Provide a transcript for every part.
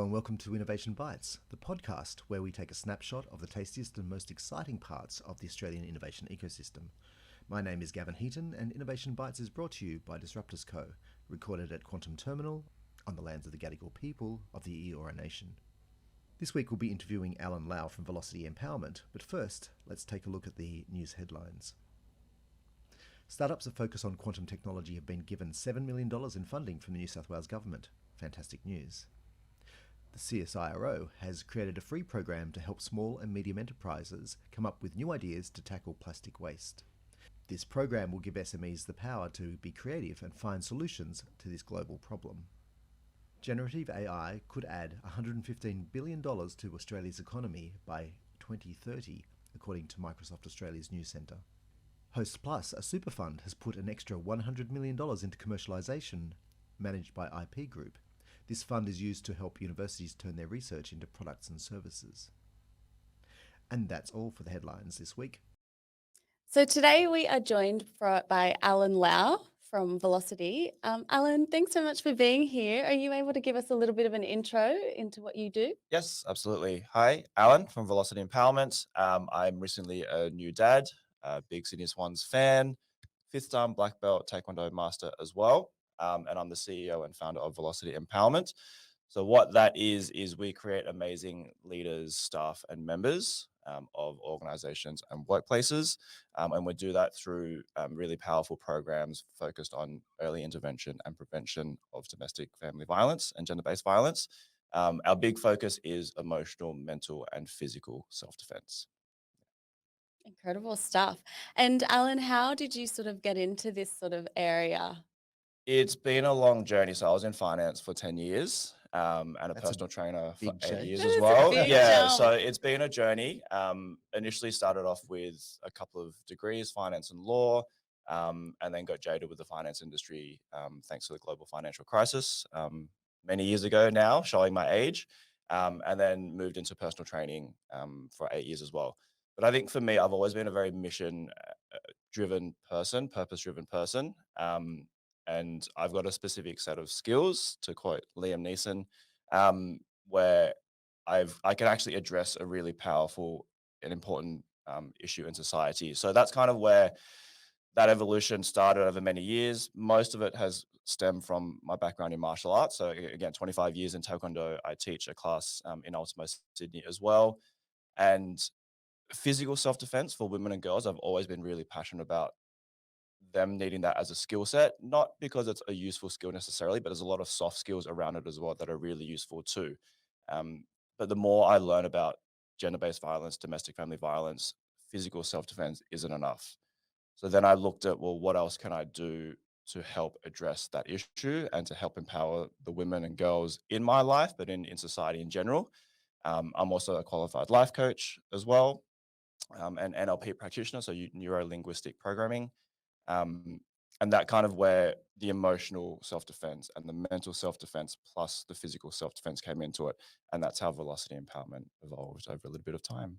Hello and welcome to Innovation Bites, the podcast where we take a snapshot of the tastiest and most exciting parts of the Australian innovation ecosystem. My name is Gavin Heaton and Innovation Bites is brought to you by Disruptors Co, recorded at Quantum Terminal on the lands of the Gadigal People of the Eora Nation. This week we'll be interviewing Alan Lau from Velocity Empowerment, but first let's take a look at the news headlines. Startups that focus on quantum technology have been given $7 million in funding from the New South Wales Government. Fantastic news. The CSIRO has created a free program to help small and medium enterprises come up with new ideas to tackle plastic waste. This program will give SMEs the power to be creative and find solutions to this global problem. Generative AI could add $115 billion to Australia's economy by 2030, according to Microsoft Australia's News Centre. Hostplus, a super fund, has put an extra $100 million into commercialisation, managed by IP Group. This fund is used to help universities turn their research into products and services. And that's all for the headlines this week. So today we are joined by Alan Lau from Velocity. Alan, thanks so much for being here. Are you able to give us a little bit of an intro into what you do? Yes, absolutely. Hi, Alan from Velocity Empowerment. I'm recently a new dad, a big Sydney Swans fan, fifth dan black belt Taekwondo master as well. And I'm the CEO and founder of Velocity Empowerment. So what that is we create amazing leaders, staff, and members of organizations and workplaces. And we do that through really powerful programs focused on early intervention and prevention of domestic family violence and gender-based violence. Our big focus is emotional, mental, and physical self-defense. Incredible stuff. And Alan, how did you sort of get into this sort of area? It's been a long journey. So I was in finance for 10 years and a That's a personal trainer for big 8 change. years That as is a well. big Yeah, so jump. it's been a journey. Initially started off with a couple of degrees, finance and law, and then got jaded with the finance industry thanks to the global financial crisis many years ago now, showing my age, and then moved into personal training for 8 years as well. But I think for me, I've always been a very mission driven person, purpose driven person. And I've got a specific set of skills, to quote Liam Neeson, where I can actually address a really powerful and important issue in society. So that's kind of where that evolution started over many years. Most of it has stemmed from my background in martial arts. So again, 25 years in Taekwondo. I teach a class in Ultimo Sydney as well. And physical self-defense for women and girls, I've always been really passionate about them needing that as a skill set, not because it's a useful skill necessarily, but there's a lot of soft skills around it as well that are really useful too. But the more I learn about gender-based violence, domestic family violence, physical self-defense isn't enough. So then I looked at, well, what else can I do to help address that issue and to help empower the women and girls in my life, but in society in general. I'm also a qualified life coach as well, an NLP practitioner, so neuro linguistic programming. Um, and that kind of where the emotional self-defense and the mental self-defense plus the physical self-defense came into it. And that's how velocity empowerment evolved over a little bit of time.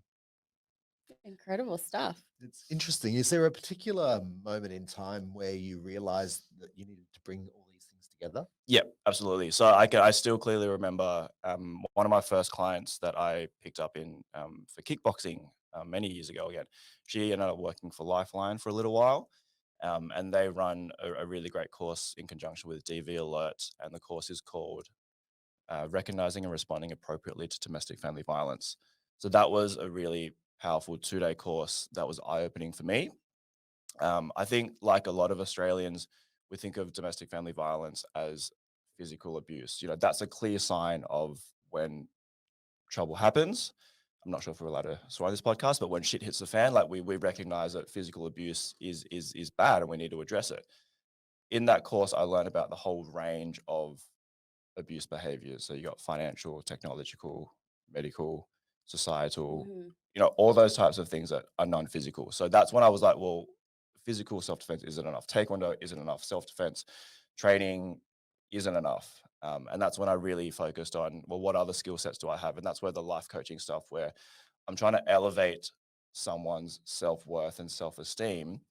Incredible stuff. It's interesting. Is there a particular moment in time where you realized that you needed to bring all these things together? Yeah, absolutely. So I still clearly remember one of my first clients that I picked up in for kickboxing many years ago. Again, she ended up working for Lifeline for a little while, and they run a really great course in conjunction with DV Alert, and the course is called Recognizing and Responding Appropriately to Domestic Family Violence. So that was a really powerful 2-day course that was eye-opening for me. I think, like a lot of Australians, we think of domestic family violence as physical abuse. You know, that's a clear sign of when trouble happens. I'm not sure if we're allowed to swear on this podcast, but when shit hits the fan, like we recognize that physical abuse is bad and we need to address it. In that course, I learned about the whole range of abuse behaviors. So you got financial, technological, medical, societal, Mhm. all those types of things that are non-physical. So that's when I was like, well, physical self-defense isn't enough. Taekwondo isn't enough. Self-defense training isn't enough. And that's when I really focused on, well, what other skill sets do I have? And that's where the life coaching stuff, where I'm trying to elevate someone's self-worth and self-esteem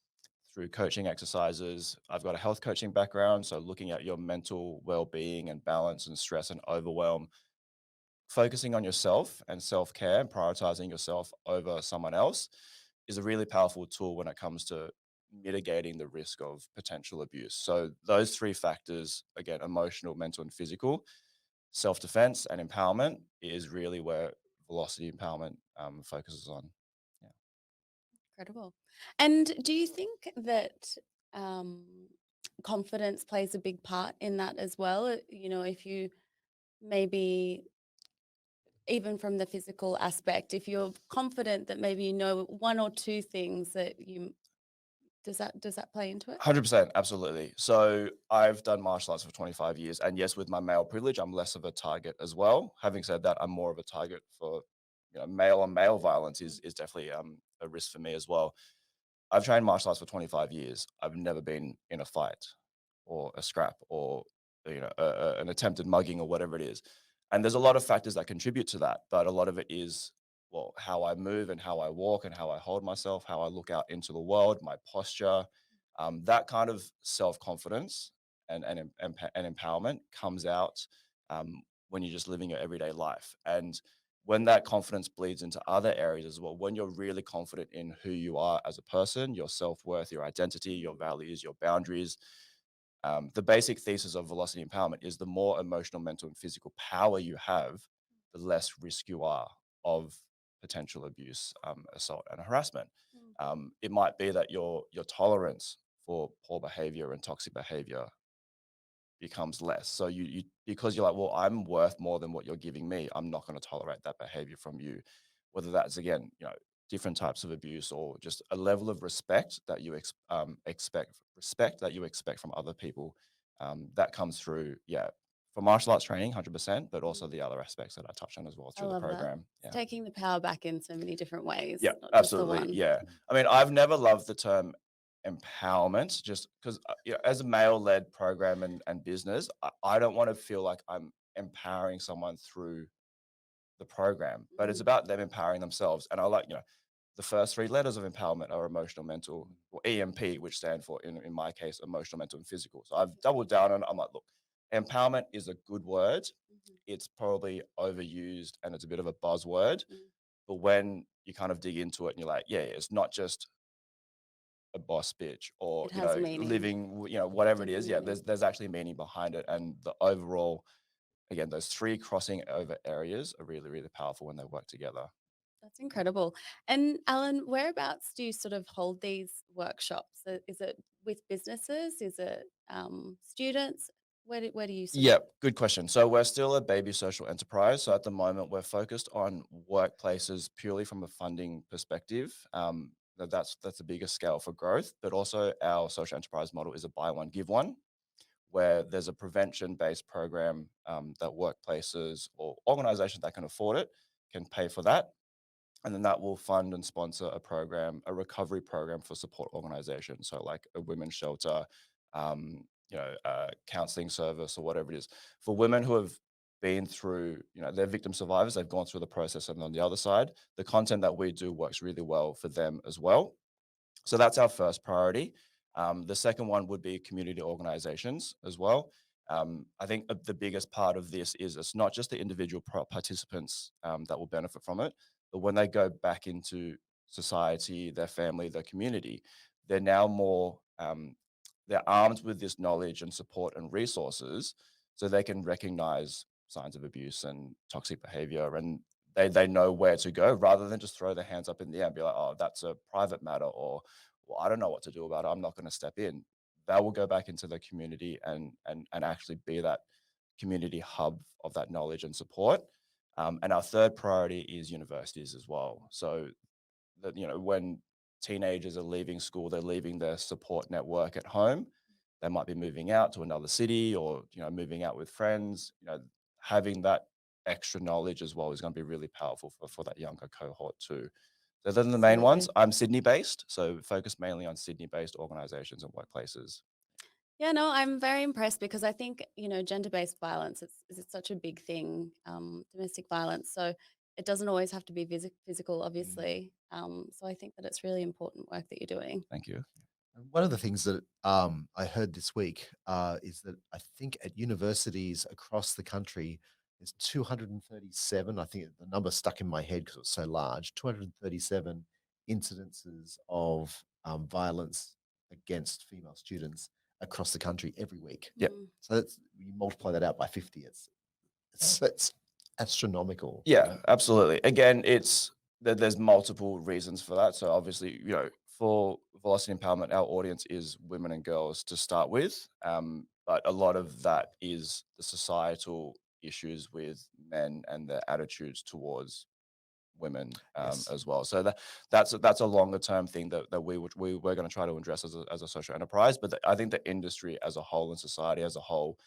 through coaching exercises. I've got a health coaching background, so looking at your mental well-being and balance and stress and overwhelm focusing on yourself and self-care and prioritizing yourself over someone else is a really powerful tool when it comes to mitigating the risk of potential abuse. So those three factors, again, emotional, mental, and physical, self-defense and empowerment is really where velocity empowerment focuses on. Yeah. Incredible. And do you think that um, confidence plays a big part in that as well? If you maybe even from the physical aspect, if you're confident that maybe you know one or two things that you does that play into it? 100%, absolutely. So I've done martial arts for 25 years, and yes, with my male privilege, I'm less of a target as well. Having said that, I'm more of a target for male on male violence is definitely a risk for me as well. I've trained martial arts for 25 years. I've never been in a fight or a scrap or an attempted mugging or whatever it is. And there's a lot of factors that contribute to that, but a lot of it is well how I move and how I walk and how I hold myself, how I look out into the world, my posture, that kind of self confidence and empowerment comes out when you're just living your everyday life. And when that confidence bleeds into other areas as well, when you're really confident in who you are as a person, your self worth, your identity, your values, your boundaries, the basic thesis of velocity empowerment is the more emotional, mental, and physical power you have, the less risk you are of potential abuse, assault, and harassment. Mm. It might be that your tolerance for poor behavior and toxic behavior becomes less. So you because you're like, well, I'm worth more than what you're giving me. I'm not going to tolerate that behavior from you. Whether that's again, different types of abuse or just a level of respect that you expect that you expect from other people. That comes through, yeah, for martial arts training, 100%, but also Mm. the other aspects that I touched on as well I through the love that. program. It's Yeah. taking the power back in so many different Yeah, ways, not just the absolutely. one. Yeah. I mean, I've never loved the term empowerment just because, as a male led program and business, I don't want to feel like I'm empowering someone through the program, but it's Mm. about them empowering themselves. And I like, the first three letters of empowerment are emotional, mental, or EMP, which stand for, in my case, emotional, mental, and physical. So I've doubled down on it. I'm like, look, empowerment is a good word. Mhm. It's probably overused and it's a bit of a buzzword. Mm. But when you kind of dig into it and you're like, yeah, it's not just a boss bitch or, It has meaning. living, whatever it is. Definitely Yeah, meaning. there's actually meaning behind it. And the overall, again, those three crossing over areas are really, really powerful when they work together. That's incredible. And Alan, whereabouts do you sort of hold these workshops? Is it with businesses? Is it students? Where do you sort of? Yeah, good question. So we're still a baby social enterprise. So at the moment, we're focused on workplaces purely from a funding perspective. That's the biggest scale for growth, but also our social enterprise model is a buy one give one, where there's a prevention based program that workplaces or organizations that can afford it can pay for that. And then that will fund and sponsor a program, a recovery program for support organizations. So, like a women's shelter, counseling service, or whatever it is for women who have been through, they're victim survivors, they've gone through the process. And on the other side, the content that we do works really well for them as well. So that's our first priority. The second one would be community organizations as well. I think the biggest part of this is it's not just the individual participants that will benefit from it, but when they go back into society, their family, their community, they're now more they're armed with this knowledge and support and resources, so they can recognize signs of abuse and toxic behavior, and they know where to go rather than just throw their hands up in the air and be like, oh, that's a private matter, or well, I don't know what to do about it. I'm not going to step in. They will go back into the community and actually be that community hub of that knowledge and support. And our third priority is universities as well. So that when teenagers are leaving school, they're leaving their support network at home. They might be moving out to another city or moving out with friends. Having that extra knowledge as well is going to be really powerful for that younger cohort too. So those are the main ones. Absolutely. I'm Sydney based, so focus mainly on Sydney based organizations and workplaces. Yeah, no, I'm very impressed because I think, gender-based violence is such a big thing, domestic violence. So it doesn't always have to be physical, Mm, obviously. So I think that it's really important work that you're doing. thank you. And one of the things that I heard this week is that I think at universities across the country, It's 237. I think the number stuck in my head because it was so large. 237 incidences of violence against female students across the country every week. Yeah. Mm, So that's, you multiply that out by 50. It's astronomical. Yeah, absolutely. Again, there's multiple reasons for that. So obviously, for velocity empowerment, our audience is women and girls to start with. But a lot of that is the societal issues with men and their attitudes towards women Yes. as well. So that's a longer term thing that we're going to try to address as a social enterprise. But I think the industry as a whole and society as a whole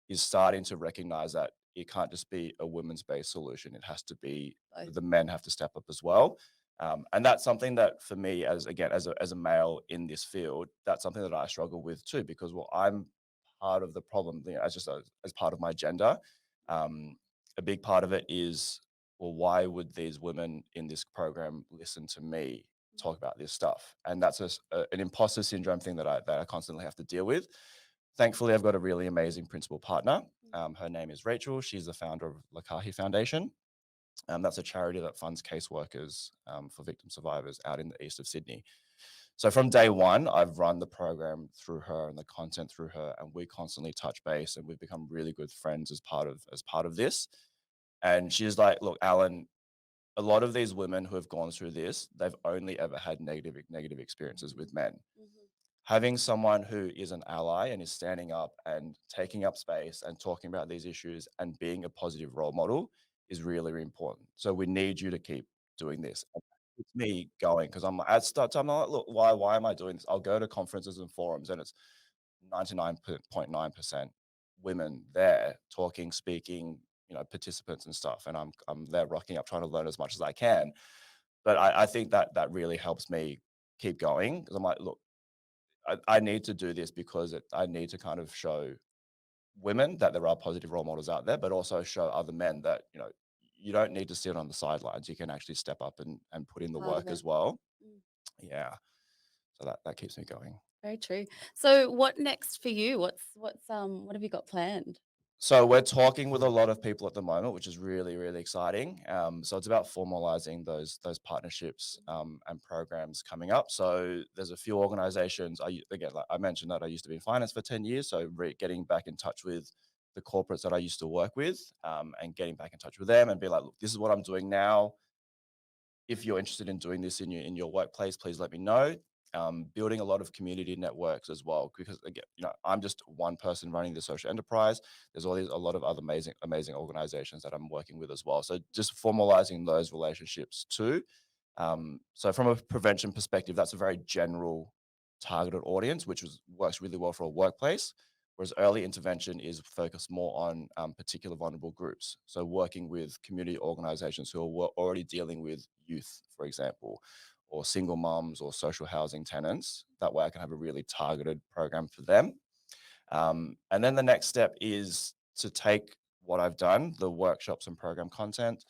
is starting to recognize that it can't just be a women's based solution. It has to be both. the men have to step up as well. And that's something that for me, as a male in this field, that's something that I struggle with too, because well, I'm part of the problem, as part of my gender. Um, a big part of it is, well, why would these women in this program listen to me talk about this stuff? And that's an imposter syndrome thing that I constantly have to deal with. Thankfully, I've got a really amazing principal partner. Her name is Rachel. She's the founder of Lakahi Foundation. That's a charity that funds caseworkers for victim survivors out in the east of Sydney. So from day one, I've run the program through her and the content through her, and we constantly touch base, and we've become really good friends as part of this. And she's like, "Look, Alan, a lot of these women who have gone through this, they've only ever had negative experiences with men. Mhm. Having someone who is an ally and is standing up and taking up space and talking about these issues and being a positive role model is really, really important. So we need you to keep doing this." And it's me going because at start time, I'm like, look, why am I doing this? I'll go to conferences and forums and it's 99.9% women there talking, speaking, participants and stuff. And I'm there rocking up trying to learn as much as I can. But I think that really helps me keep going because I'm like, look, I need to do this because I need to kind of show women that there are positive role models out there, but also show other men that, you don't need to sit on the sidelines. You can actually step up and put in the Part of work it. as well. Mm, Yeah. So that keeps me going. very true. So what next for you? What have you got planned? So we're talking with a lot of people at the moment, which is really, really exciting. So it's about formalizing those partnerships and programs coming up. So there's a few organizations. Again, like I mentioned, that I used to be in finance for 10 years. So getting back in touch with the corporates that I used to work with, and getting back in touch with them and be like, look, this is what I'm doing now. If you're interested in doing this in your workplace, please let me know. Building a lot of community networks as well, because again, I'm just one person running the social enterprise. There's a lot of other amazing organizations that I'm working with as well. So just formalizing those relationships too. So from a prevention perspective, that's a very general targeted audience, which works really well for a workplace. Whereas early intervention is focused more on particular vulnerable groups. So working with community organizations who are already dealing with youth, for example, or single moms or social housing tenants. That way I can have a really targeted program for them. And then the next step is to take what I've done, the workshops and program content.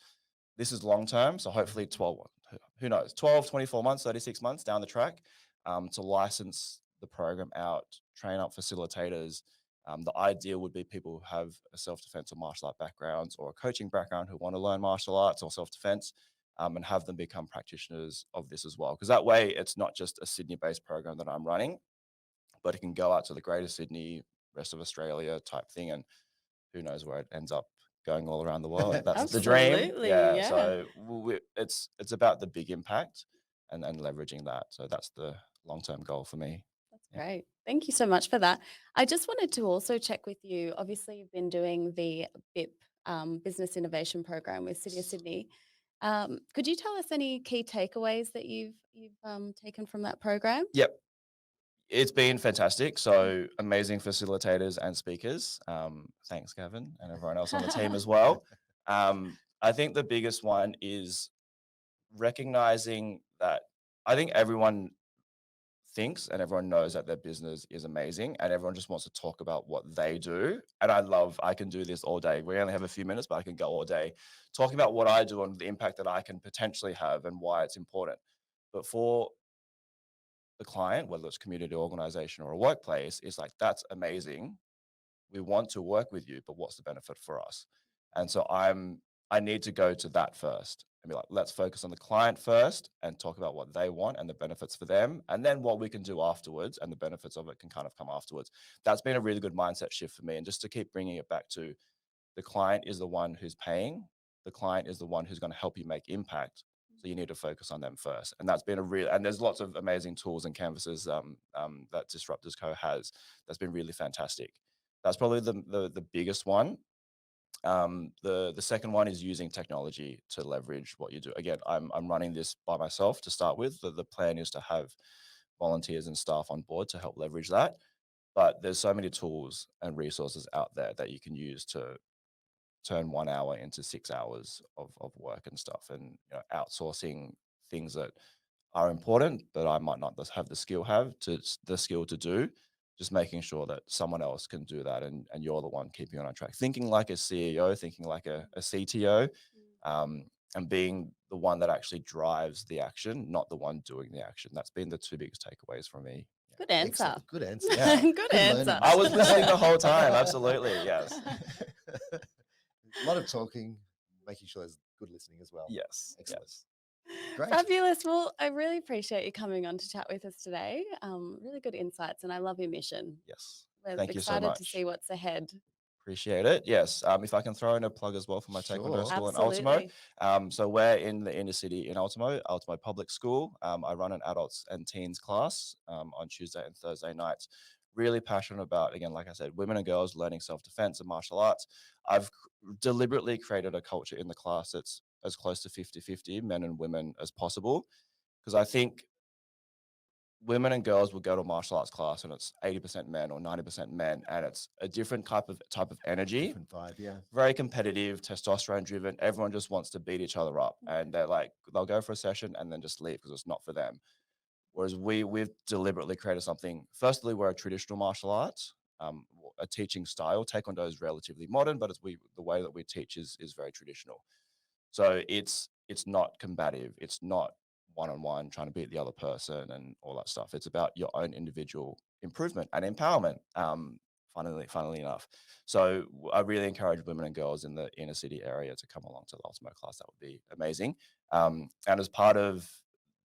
This is long term. So hopefully 12, who knows, 12, 24 months, 36 months down the track, to license the program out, train up facilitators. The ideal would be people who have a self-defense or martial art backgrounds or a coaching background who want to learn martial arts or self-defense, and have them become practitioners of this as well. Because that way it's not just a Sydney-based program that I'm running, but it can go out to the greater Sydney, rest of Australia type thing. And who knows where it ends up going all around the world. That's the dream. Absolutely. Yeah. Yeah. So it's about the big impact and leveraging that. So that's the long-term goal for me. That's Yeah. great. Thank you so much for that. I just wanted to also check with you. Obviously, you've been doing the BIP Business Innovation Program with City of Sydney. Could you tell us any key takeaways that you've taken from that program? Yep. It's been fantastic. So amazing facilitators and speakers. Thanks, Gavin, and everyone else on the team as well. I think the biggest one is recognizing that I think everyone thinks and everyone knows that their business is amazing and everyone just wants to talk about what they do. And I can do this all day. We only have a few minutes, but I can go all day talking about what I do and the impact that I can potentially have and why it's important. But for the client, whether it's community organization or a workplace, it's like, that's amazing. We want to work with you, but what's the benefit for us? And so I need to go to that first and be like, let's focus on the client first and talk about what they want and the benefits for them. And then what we can do afterwards and the benefits of it can kind of come afterwards. That's been a really good mindset shift for me. And just to keep bringing it back to the client is the one who's paying, the client is the one who's going to help you make impact. So you need to focus on them first. And that's been a real, and there's lots of amazing tools and canvases that Disruptors Co has. That's been really fantastic. That's probably the biggest one. The second one is using technology to leverage what you do. Again, I'm running this by myself to start with. The plan is to have volunteers and staff on board to help leverage that. But there's so many tools and resources out there that you can use to turn 1 hour into 6 hours of work and stuff, and outsourcing things that are important but I might not have the skill to do, just making sure that someone else can do that, and you're the one keeping on track, thinking like a CEO, thinking like a CTO, and being the one that actually drives the action, not the one doing the action. That's been the two biggest takeaways from me. Good answer. Excellent. Good answer. Yeah. Good answer. learnings. I was listening the whole time. Absolutely. Yes. A lot of talking, making sure there's good listening as well. Yes. Excellent. Yes. Great. Fabulous. Well, I really appreciate you coming on to chat with us today. Really good insights, and I love your mission. Yes. We're Thank you so excited much. to see what's ahead. Appreciate it. Yes. If I can throw in a plug as well for my taekwondo Sure. school in Ultimo. Absolutely. So we're in the inner city in Ultimo Public School. I run an adults and teens class on Tuesday and Thursday nights. Really passionate about, again, like I said, women and girls learning self-defense and martial arts. I've deliberately created a culture in the class that's as close to 50-50 men and women as possible, because I think women and girls will go to a martial arts class and it's 80% men or 90% men, and it's a different type of energy. Different vibe, yeah. Very competitive, testosterone driven. Everyone just wants to beat each other up, and they'll go for a session and then just leave because it's not for them. Whereas we've deliberately created something. Firstly, we're a traditional martial arts, a teaching style. Taekwondo is relatively modern, but the way that we teach is very traditional. So it's not combative. It's not one-on-one trying to beat the other person and all that stuff. It's about your own individual improvement and empowerment. Funnily enough. So I really encourage women and girls in the inner city area to come along to the Ultimo class. That would be amazing. And as part of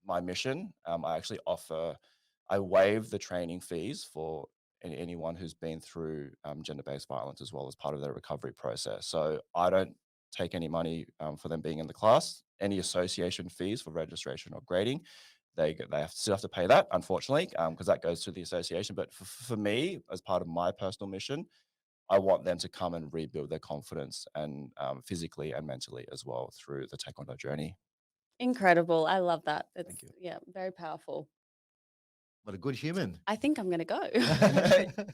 my mission, I waive the training fees for anyone who's been through gender-based violence as well as part of their recovery process. So I don't take any money for them being in the class. Any association fees for registration or grading, they still have to pay that, unfortunately, because that goes to the association. But for me, as part of my personal mission, I want them to come and rebuild their confidence and physically and mentally as well through the Taekwondo journey. Incredible. I love that. It's Thank you. very powerful. What a good human. I think I'm going to go.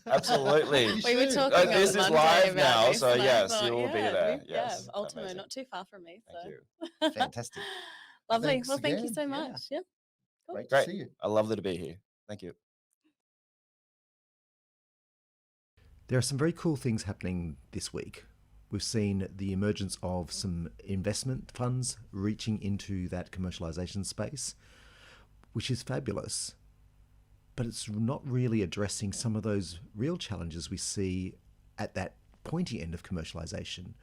Absolutely. We were talking This on is Monday live about now, this, so and I yes, thought, you will be there. Yeah, Yes, Ultimo, amazing. not too far from me. Thank So. you. Fantastic. Lovely. Thanks Well, thank you again. so Yeah. much. Yeah. Cool. Great to Great. see you. I love to be here. Thank you. There are some very cool things happening this week. We've seen the emergence of some investment funds reaching into that commercialization space, which is fabulous. But it's not really addressing some of those real challenges we see at that pointy end of commercialization.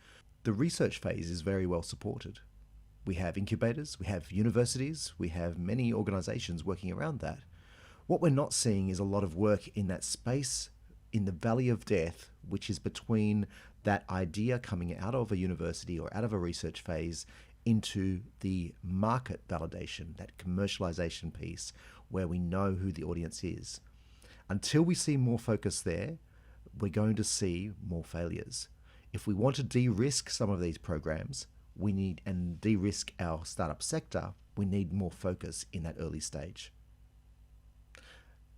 The research phase is very well supported. We have incubators, we have universities, we have many organizations working around that. What we're not seeing is a lot of work in that space, in the valley of death, which is between that idea coming out of a university or out of a research phase into the market validation, that commercialization piece where we know who the audience is. Until we see more focus there, we're going to see more failures. If we want to de-risk some of these programs, and de-risk our startup sector, we need more focus in that early stage.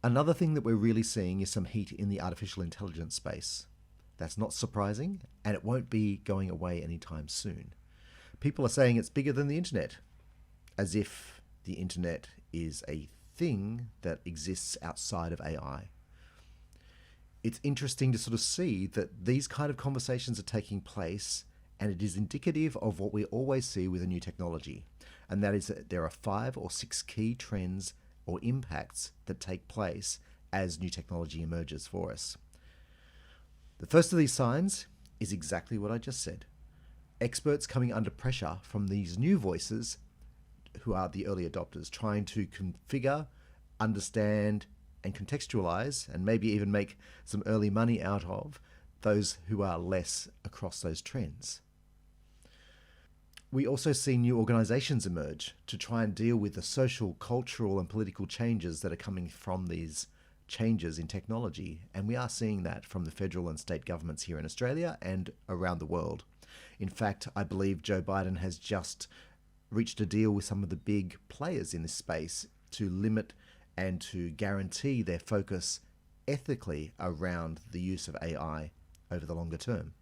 Another thing that we're really seeing is some heat in the artificial intelligence space. That's not surprising, and it won't be going away anytime soon. People are saying it's bigger than the internet, as if the internet is a thing that exists outside of AI. It's interesting to sort of see that these kind of conversations are taking place, and it is indicative of what we always see with a new technology, and that is that there are 5 or 6 key trends or impacts that take place as new technology emerges for us. The first of these signs is exactly what I just said. experts coming under pressure from these new voices who are the early adopters, trying to configure, understand, and contextualize, and maybe even make some early money out of those who are less across those trends. We also see new organizations emerge to try and deal with the social, cultural, and political changes that are coming from these changes in technology. And we are seeing that from the federal and state governments here in Australia and around the world. In fact, I believe Joe Biden has just reached a deal with some of the big players in this space to limit and to guarantee their focus ethically around the use of AI over the longer term.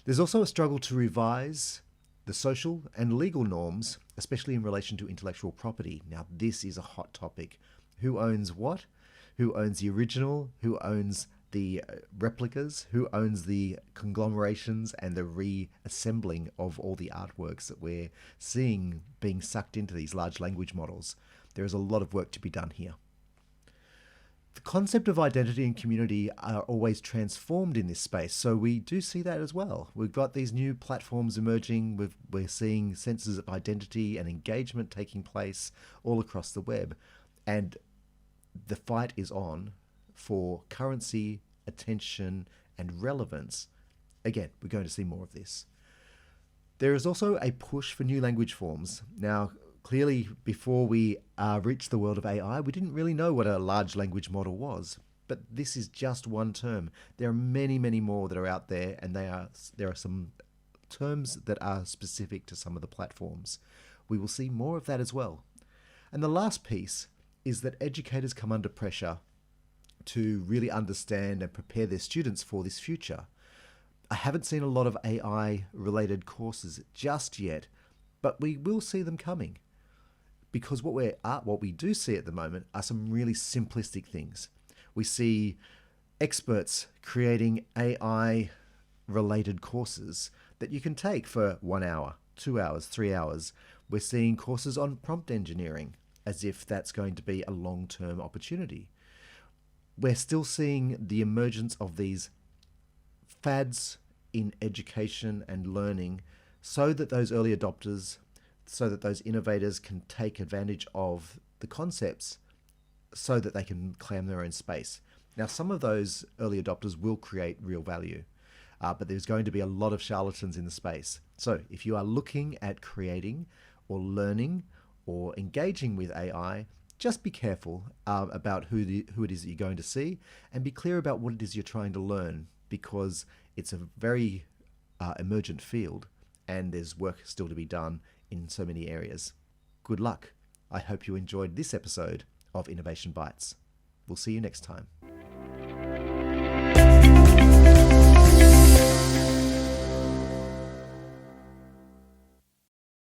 There's also a struggle to revise the social and legal norms, especially in relation to intellectual property. Now, this is a hot topic. Who owns what? Who owns the original? Who owns the replicas? Who owns the conglomerations and the reassembling of all the artworks that we're seeing being sucked into these large language models? There is a lot of work to be done here. The concept of identity and community are always transformed in this space, so we do see that as well. We've got these new platforms emerging, we're seeing senses of identity and engagement taking place all across the web, and the fight is on for currency, attention, and relevance. Again, we're going to see more of this. There is also a push for new language forms. Now, clearly, before we reached the world of AI, we didn't really know what a large language model was. But this is just one term. There are many, many more that are out there, and there are some terms that are specific to some of the platforms. We will see more of that as well. And the last piece is that educators come under pressure to really understand and prepare their students for this future. I haven't seen a lot of AI-related courses just yet, but we will see them coming. Because what we do see at the moment are some really simplistic things. We see experts creating AI-related courses that you can take for 1 hour, 2 hours, 3 hours. We're seeing courses on prompt engineering as if that's going to be a long-term opportunity. We're still seeing the emergence of these fads in education and learning so that those early adopters, so that those innovators can take advantage of the concepts so that they can claim their own space. Now, some of those early adopters will create real value, but there's going to be a lot of charlatans in the space. So if you are looking at creating or learning or engaging with AI, just be careful about who it is that you're going to see, and be clear about what it is you're trying to learn, because it's a very emergent field and there's work still to be done in so many areas. Good luck. I hope you enjoyed this episode of Innovation Bites. We'll see you next time.